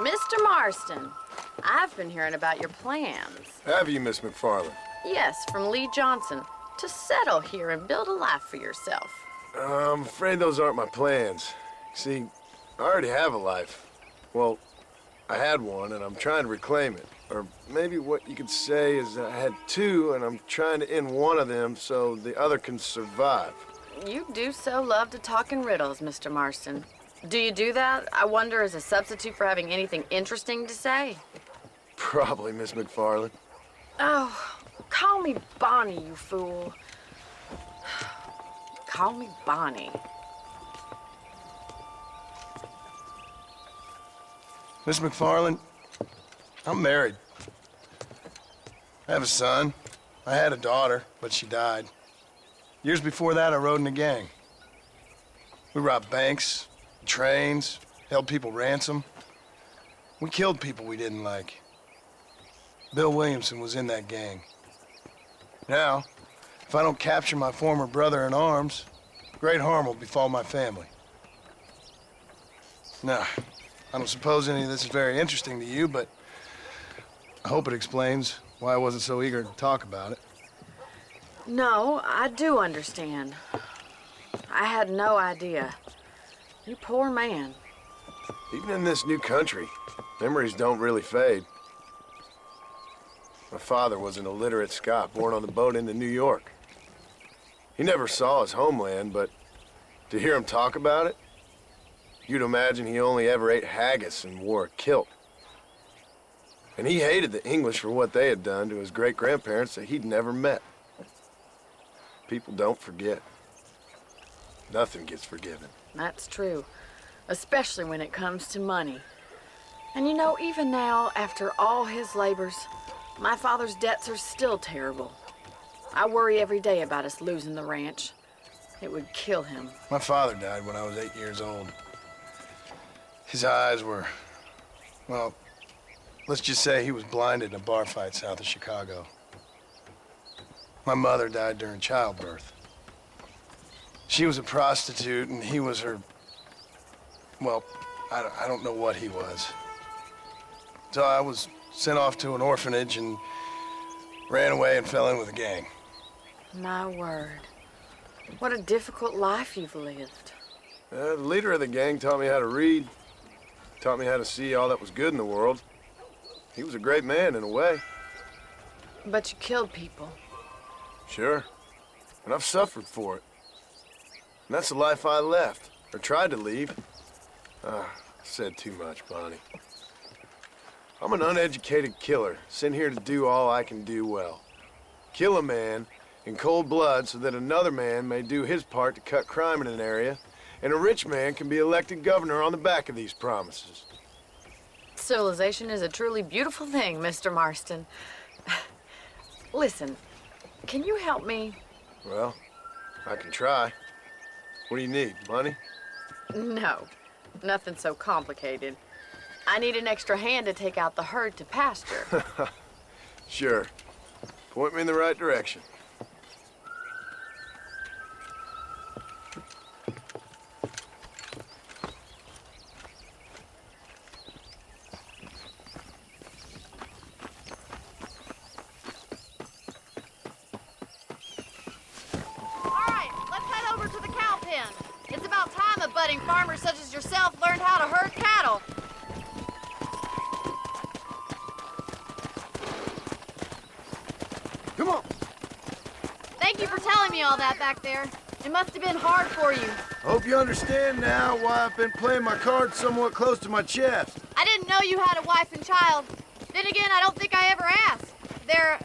Mr. Marston, I've been hearing about your plans. Have you, Miss MacFarlane? Yes, from Lee Johnson, to settle here and build a life for yourself. I'm afraid those aren't my plans. See, I already have a life. Well, I had one, and I'm trying to reclaim it. Or maybe what you could say is I had two, and I'm trying to end one of them so the other can survive. You do so love to talk in riddles, Mr. Marston. Do you do that, I wonder, as a substitute for having anything interesting to say? Probably, Miss MacFarlane. Oh, call me Bonnie, you fool. Call me Bonnie. Miss MacFarlane, I'm married. I have a son. I had a daughter, but she died. Years before that, I rode in a gang. We robbed banks, trains, held people ransom. We killed people we didn't like. Bill Williamson was in that gang. Now, if I don't capture my former brother in arms, great harm will befall my family. Now, I don't suppose any of this is very interesting to you, but I hope it explains why I wasn't so eager to talk about it. No, I do understand. I had no idea. You poor man. Even in this new country, memories don't really fade. My father was an illiterate Scot born on the boat into New York. He never saw his homeland, but to hear him talk about it, you'd imagine he only ever ate haggis and wore a kilt. And he hated the English for what they had done to his great-grandparents that he'd never met. People don't forget. Nothing gets forgiven. That's true, especially when it comes to money. And you know, even now, after all his labors, my father's debts are still terrible. I worry every day about us losing the ranch. It would kill him. My father died when I was 8 years old. His eyes were, well, let's just say he was blinded in a bar fight south of Chicago. My mother died during childbirth. She was a prostitute, and he was her, well, I don't know what he was. So I was sent off to an orphanage and ran away and fell in with a gang. My word. What a difficult life you've lived. The leader of the gang taught me how to read, taught me how to see all that was good in the world. He was a great man in a way. But you killed people. Sure. And I've suffered for it. And that's the life I left, or tried to leave. I said too much, Bonnie. I'm an uneducated killer, sent here to do all I can do well. Kill a man in cold blood so that another man may do his part to cut crime in an area, and a rich man can be elected governor on the back of these promises. Civilization is a truly beautiful thing, Mr. Marston. Listen, can you help me? Well, I can try. What do you need, money? No, nothing so complicated. I need an extra hand to take out the herd to pasture. Sure. Point me in the right direction. Budding farmers such as yourself learned how to herd cattle. Come on. Thank you for telling me all that back there. It must have been hard for you. Hope you understand now why I've been playing my cards somewhat close to my chest. I didn't know you had a wife and child. Then again, I don't think I ever asked. They're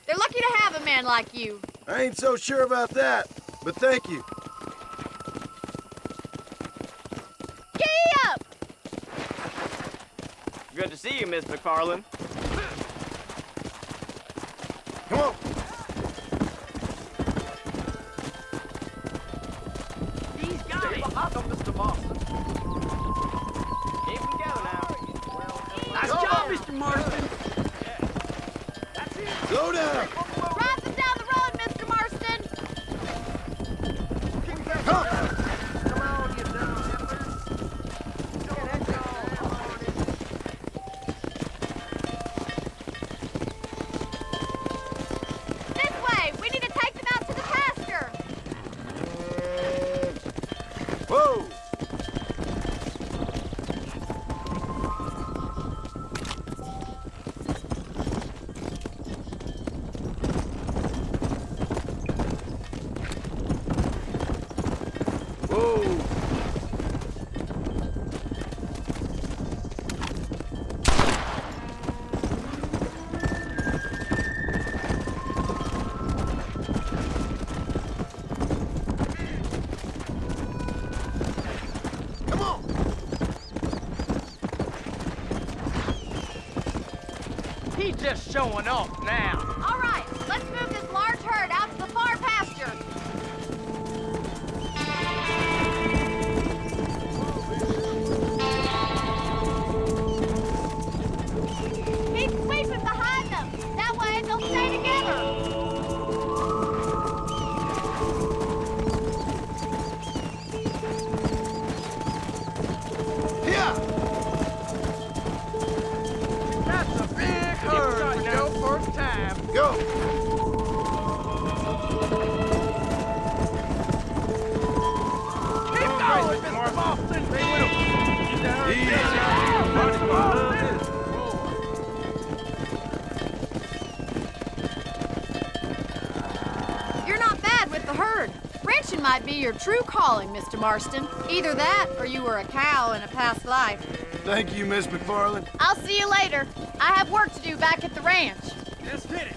lucky to have a man like you. I ain't so sure about that, but thank you. Good to see you, Miss MacFarlane. Come on. He's got it. Mr. Marston. Keep him go now. Nice job, Mr. Marston. That's it. Slow down. Drive them down the road, Mr. Marston. Come on, you dumb hippers. Whoa! Come on! He's just showing off now. All right, let's move this large herd out to the far pasture. Keep sweeping behind them. That way they'll stay together. Here! That's a big herd for your first time. Go! Keep going, Mr. Marston. Easy. Mr. Marston. You're not bad with the herd. Ranching might be your true calling, Mr. Marston. Either that, or you were a cow in a past life. Thank you, Miss MacFarlane. I'll see you later. I have work to do back at the ranch. Just hit it.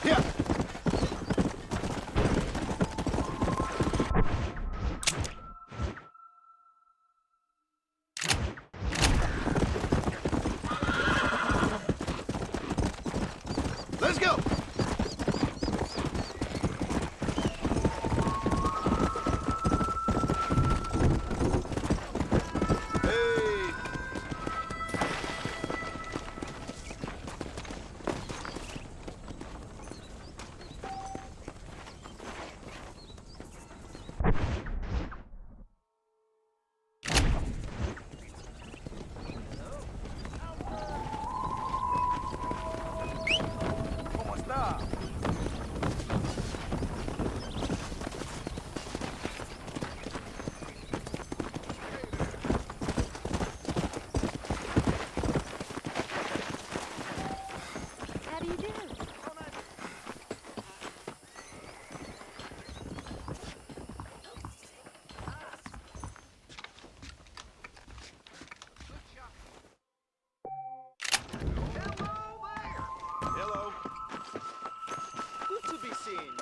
Here! Let's go! Hey! ¿Cómo está? How do you do? Hello. Good to be seen.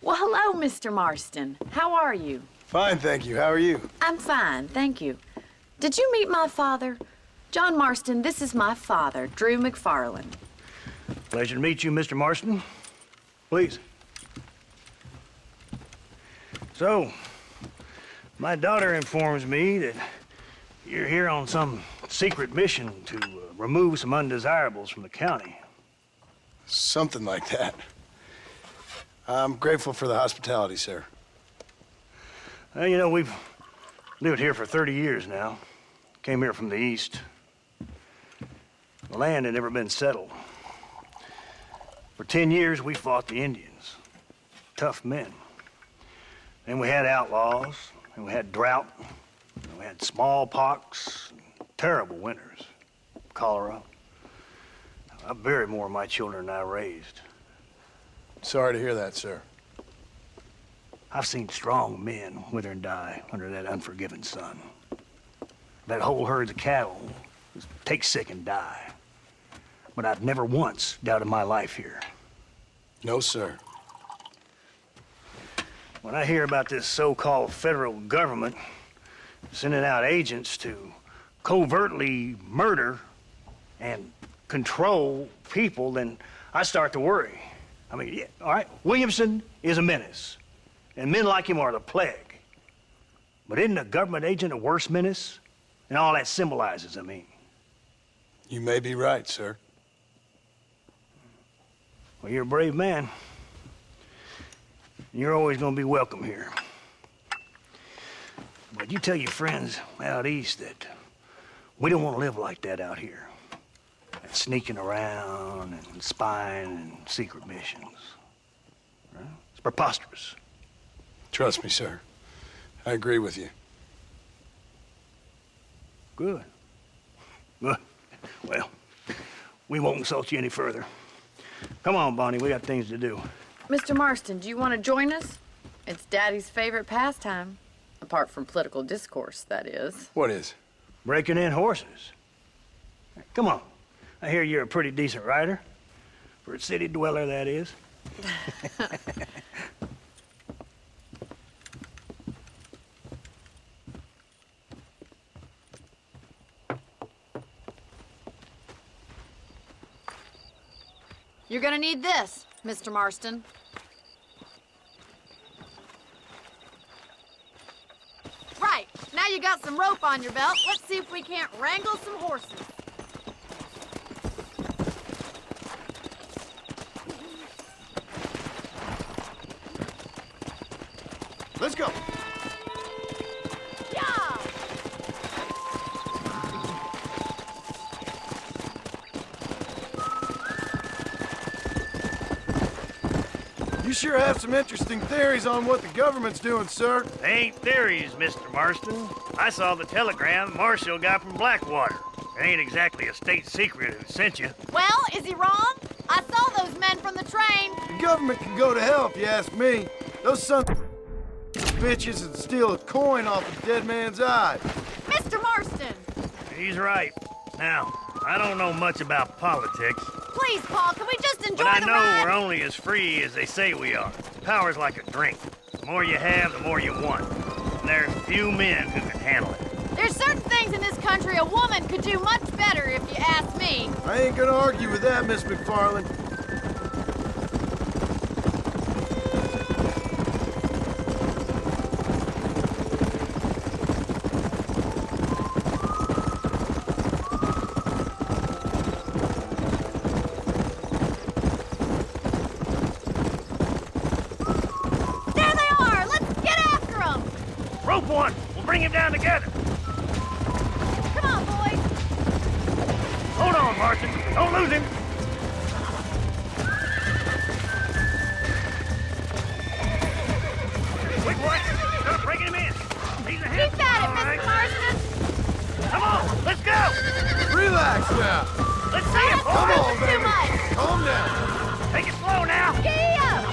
Well, hello, Mr. Marston. How are you? Fine, thank you. How are you? I'm fine, thank you. Did you meet my father? John Marston, this is my father, Drew MacFarlane. Pleasure to meet you, Mr. Marston. Please. So, my daughter informs me that you're here on some secret mission to remove some undesirables from the county. Something like that. I'm grateful for the hospitality, sir. Well, you know, we've lived here for 30 years now. Came here from the east. The land had never been settled. For 10 years, we fought the Indians. Tough men. Then we had outlaws, and we had drought, and we had smallpox, terrible winters, cholera. I buried more of my children than I raised. Sorry to hear that, sir. I've seen strong men wither and die under that unforgiving sun. That whole herd of cattle just take sick and die. But I've never once doubted my life here. No, sir. When I hear about this so-called federal government sending out agents to covertly murder and control people, then I start to worry. I mean, yeah, all right, Williamson is a menace, and men like him are the plague. But isn't a government agent a worse menace? And all that symbolizes, I mean. You may be right, sir. Well, you're a brave man. You're always gonna be welcome here. But you tell your friends out east that we don't want to live like that out here. sneaking around and spying and secret missions. Right? It's preposterous. Trust me, sir. I agree with you. Good. Good. Well, we won't insult you any further. Come on, Bonnie, we got things to do. Mr. Marston, do you want to join us? It's Daddy's favorite pastime. Apart from political discourse, that is. What is? Breaking in horses. Come on. I hear you're a pretty decent rider. For a city dweller, that is. You're gonna need this, Mr. Marston. Right, now you got some rope on your belt. Let's see if we can't wrangle some horses. Let's go. Yeah! You sure have some interesting theories on what the government's doing, sir. They ain't theories, Mr. Marston. I saw the telegram Marshall got from Blackwater. It ain't exactly a state secret who sent you. Well, is he wrong? I saw those men from the train. The government can go to hell if you ask me. Those sons of bitches would steal a coin off a dead man's eye. Mr. Marston! He's right. Now, I don't know much about politics, Please, Paul, can we just enjoy but I the know ride? we're only as free as they say we are. Power's like a drink. The more you have, the more you want. And there's few men who can handle it. There's certain things in this country a woman could do much better if you ask me. I ain't gonna argue with that, Miss MacFarlane. There they are! Let's get after them! Rope one! We'll bring him down together. Come on, boys! Hold on, Marston. Don't lose him. Quick, boy. Start breaking him in. He's ahead. Keep at it, All right. Mr. Marston! Come on, let's go. Relax now. Let's see him, Come boy. on, Too baby. much! Calm down. Take it slow now. Giddy up!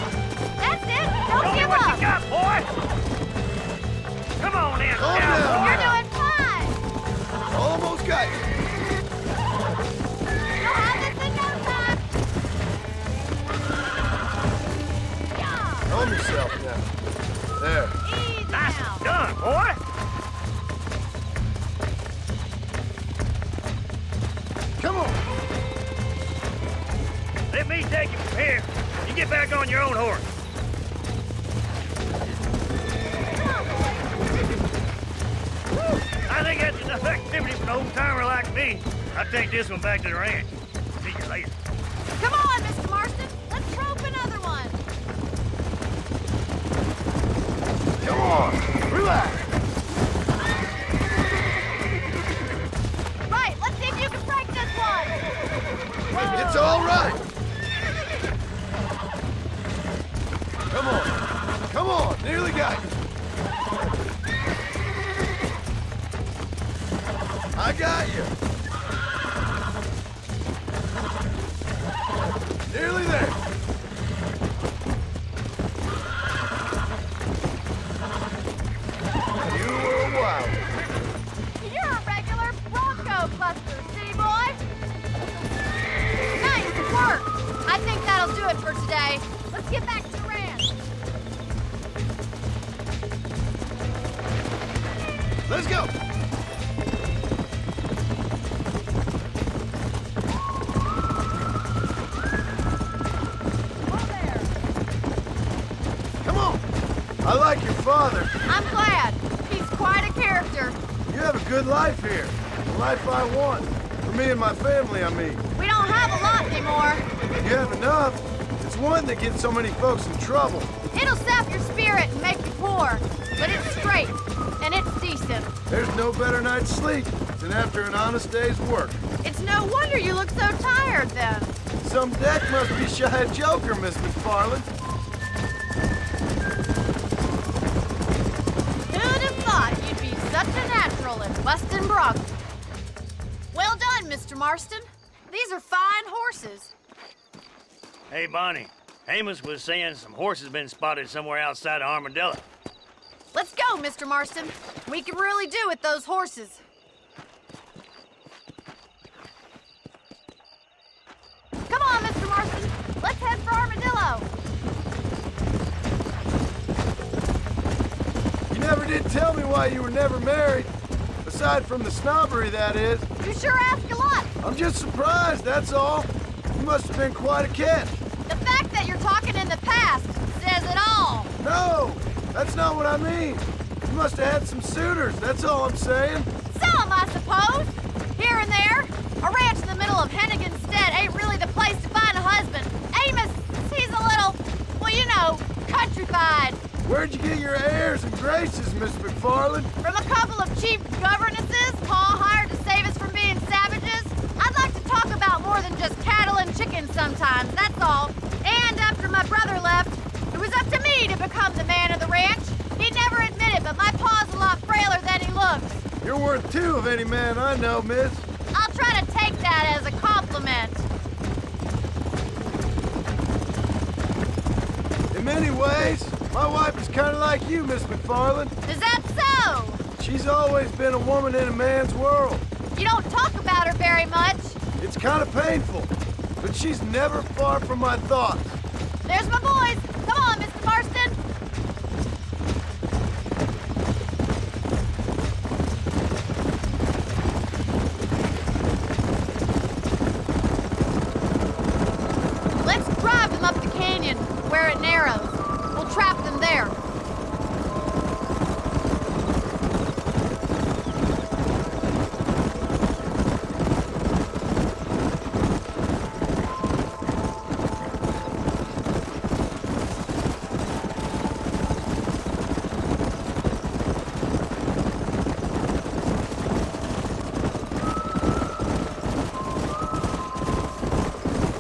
That's it! Don't Show me give what up! you got, boy. Come on in, Calm cowboy. down. You're doing fine! Almost got you. You'll have this in no time! Yeah! Calm yourself now. There. Easy Nice now! done, boy. Come on. Let me take you from here. You get back on your own horse. I think that's enough activity for an old-timer like me. I'll take this one back to the ranch. See you later. Come on, Mr. Marston! Let's rope another one! Come on. Relax. Right, let's see if you can break this one! It's all right. Come on. Come on. Nearly got you. I got you. Nearly there. You were a wild one. You're a regular Bronco buster, see, boy? Nice work! I think that'll do it for today. Let's get back to the ranch. Let's go. Oh, there. Come on. I like your father. I'm glad. He's quite a character. You have a good life here. The life I want. For me and my family, I mean. We don't have a lot anymore. You have enough. It's one that gets so many folks in trouble. It'll sap your spirit and make you poor. But it's straight, and it's decent. There's no better night's sleep and after an honest day's work. It's no wonder you look so tired then. Some deck must be shy of Joker, Miss MacFarlane. Who'd have thought you'd be such a natural in busting Bronx? Well done, Mr. Marston. These are fine horses. Hey, Bonnie. Amos was saying some horses been spotted somewhere outside of Armadillo. Let's go, Mr. Marston. We can really do with those horses. Come on, Mr. Marston. Let's head for Armadillo. You never did tell me why you were never married. Aside from the snobbery, that is. You sure ask a lot. I'm just surprised, that's all. You must have been quite a catch. The fact that you're talking in the past says it all. No, that's not what I mean. You must have had some suitors, that's all I'm saying. Some, I suppose. Here and there. A ranch in the middle of Hennigan's Stead ain't really the place to find a husband. Amos, he's a little, well, you know, countrified. Where'd you get your airs and graces, Miss MacFarlane? From a couple of cheap governesses Pa hired to save us from being savages. I'd like to talk about more than just cattle and chickens sometimes, that's all. And after my brother left, it was up to me to become the man of the ranch. He'd never admit it, but my pa's a lot frailer than he looks. You're worth two of any man I know, miss. I'll try to take that as a compliment. In many ways, my wife is kind of like you, Miss MacFarlane. Is that so? She's always been a woman in a man's world. You don't talk about her very much. It's kind of painful, but she's never far from my thoughts. There's my boys. Come on, Mr. Marston. Let's drive them up the canyon where it narrows. We'll trap them there.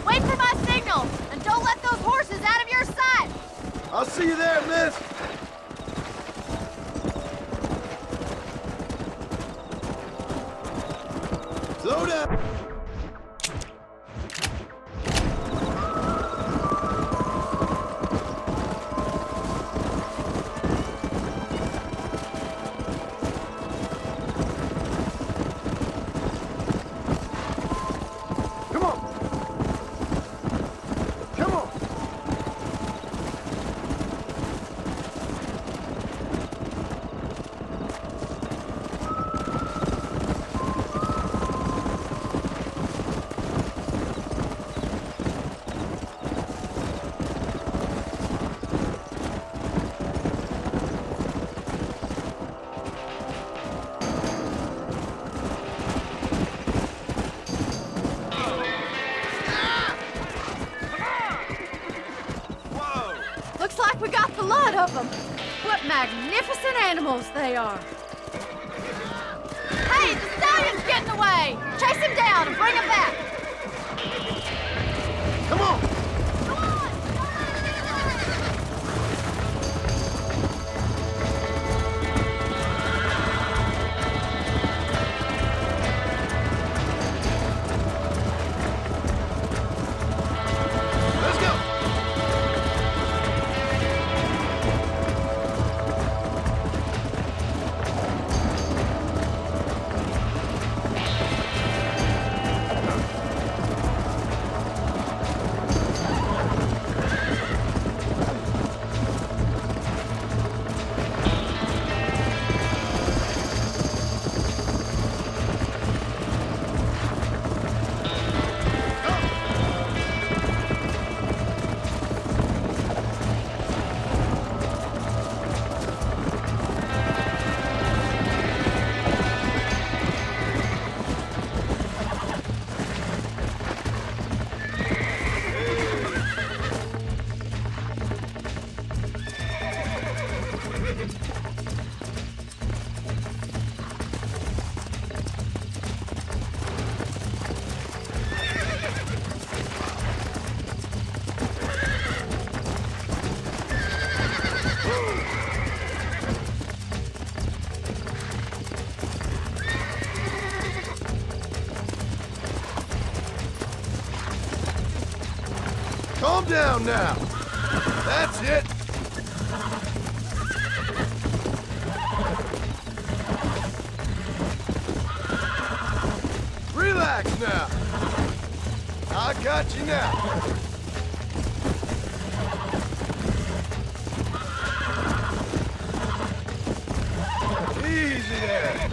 Wait for my signal, and don't let those horses out of your sight. I'll see you there, miss. Slow down. Come on. Come on. Looks like we got the lot of them. What magnificent animals they are. Hey, the stallion's getting away. Chase him down and bring him back. Come on. Come on. Let's go. Calm down now. That's it. Relax now. I got you now. Easy there.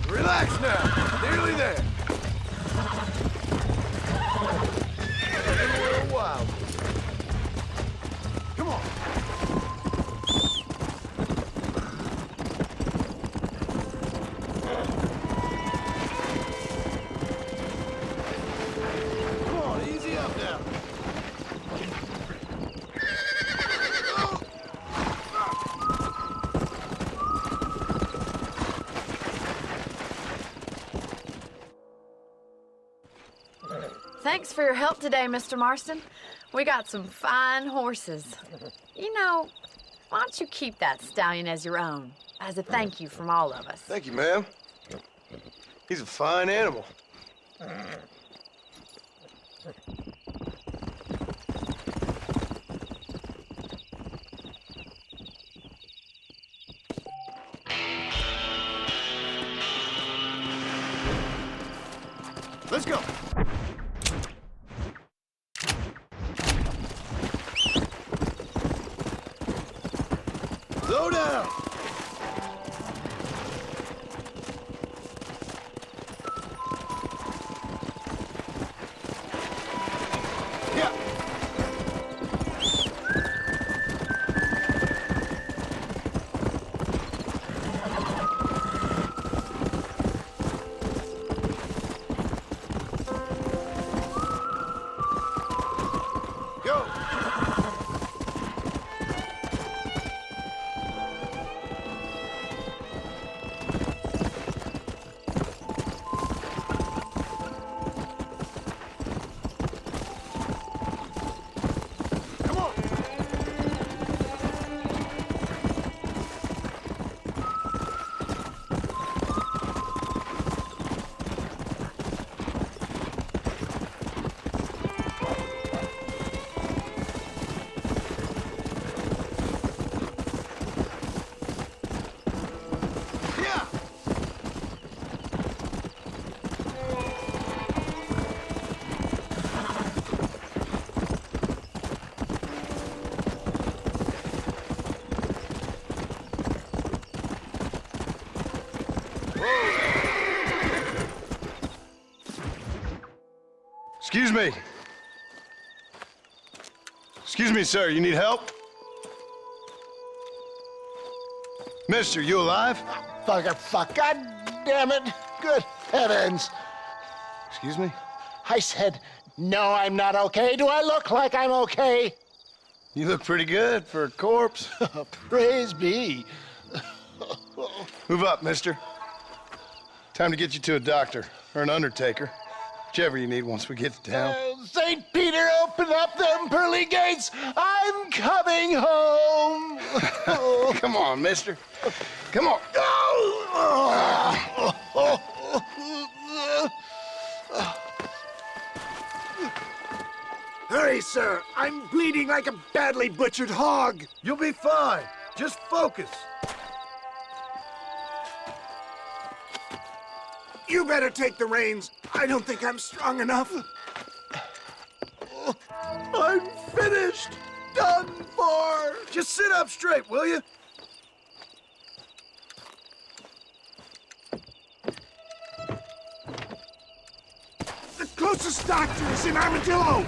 Relax now. Nearly there. A little wild. Come on. Come on, easy up now. Thanks for your help today, Mr. Marston. We got some fine horses. You know, why don't you keep that stallion as your own, as a thank you from all of us? Thank you, ma'am. He's a fine animal. Let's go. Slow down. Yeah. Go. Come on. Yeah. Excuse me. Excuse me, sir. You need help? Mister, you alive? Fuck, God damn it. Good heavens. Excuse me? I said, no, I'm not okay. Do I look like I'm okay? You look pretty good for a corpse. Praise be. Move up, mister. Time to get you to a doctor or an undertaker. Whichever you need once we get to town. St. Peter, open up them pearly gates. I'm coming home. Come on, mister. Come on. Hurry, sir. I'm bleeding like a badly butchered hog. You'll be fine. Just focus. You better take the reins. I don't think I'm strong enough. I'm finished. Done for. Just sit up straight, will you? The closest doctor is in Armadillo.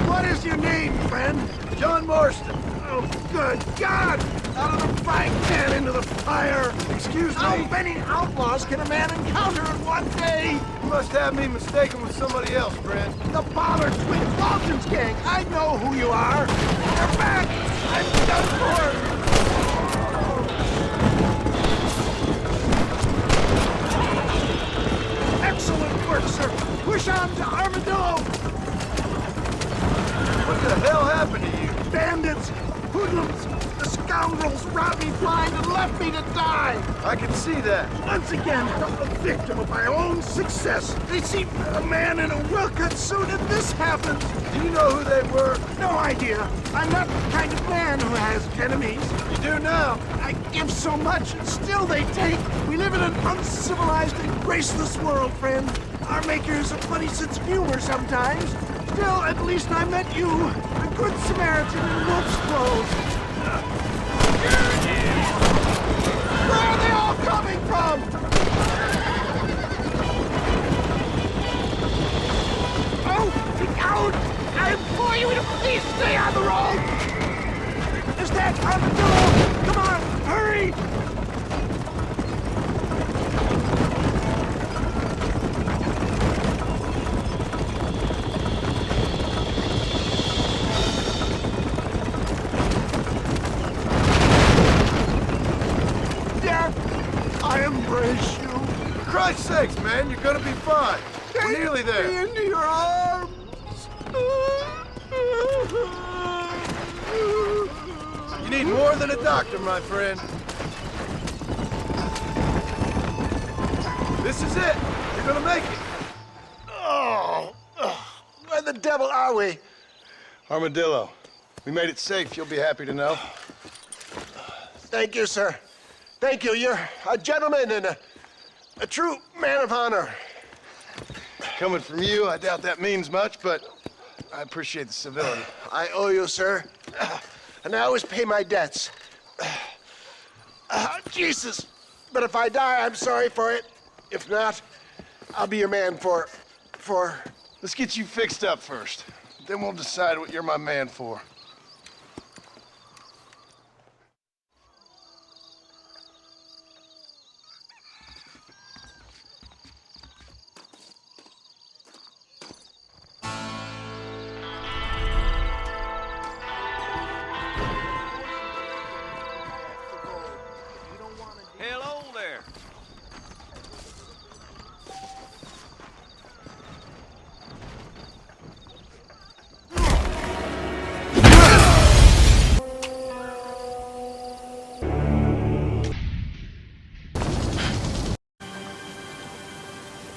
What is your name, friend? John Marston. Oh, good God! Out of the frying pan into the fire! Excuse me? How many outlaws can a man encounter in one day? You must have me mistaken with somebody else, friend. The Bollards with Walton's gang! I know who you are! You're back! I'm done for! Excellent work, sir! Push on to Armadillo! What the hell happened to you? Bandits! Hoodlums! The scoundrels robbed me blind and left left me to die. I can see that. Once again, I'm a victim of my own success. They see a man in a well-cut suit and this happens. Do you know who they were? No idea. I'm not the kind of man who has enemies. You do now. I give so much and still they take. We live in an uncivilized and graceless world, friend. Our makers have funny sense of humor sometimes. Still, at least I met you, a good Samaritan in wolf's clothes. Where are they all coming from? Oh, get out! I implore you to please stay on the road! Is that Armadillo? Come on, hurry! I embrace you. For Christ's sakes, man, you're gonna be fine. We're nearly Take me there. into your arms. You need more than a doctor, my friend. This is it. You're gonna make it. Oh, where the devil are we? Armadillo, we made it safe. You'll be happy to know. Thank you, sir. Thank you. You're a gentleman and a true man of honor. Coming from you, I doubt that means much, but I appreciate the civility. I owe you, sir. And I always pay my debts. Jesus. But if I die, I'm sorry for it. If not, I'll be your man for... Let's get you fixed up first. Then we'll decide what you're my man for.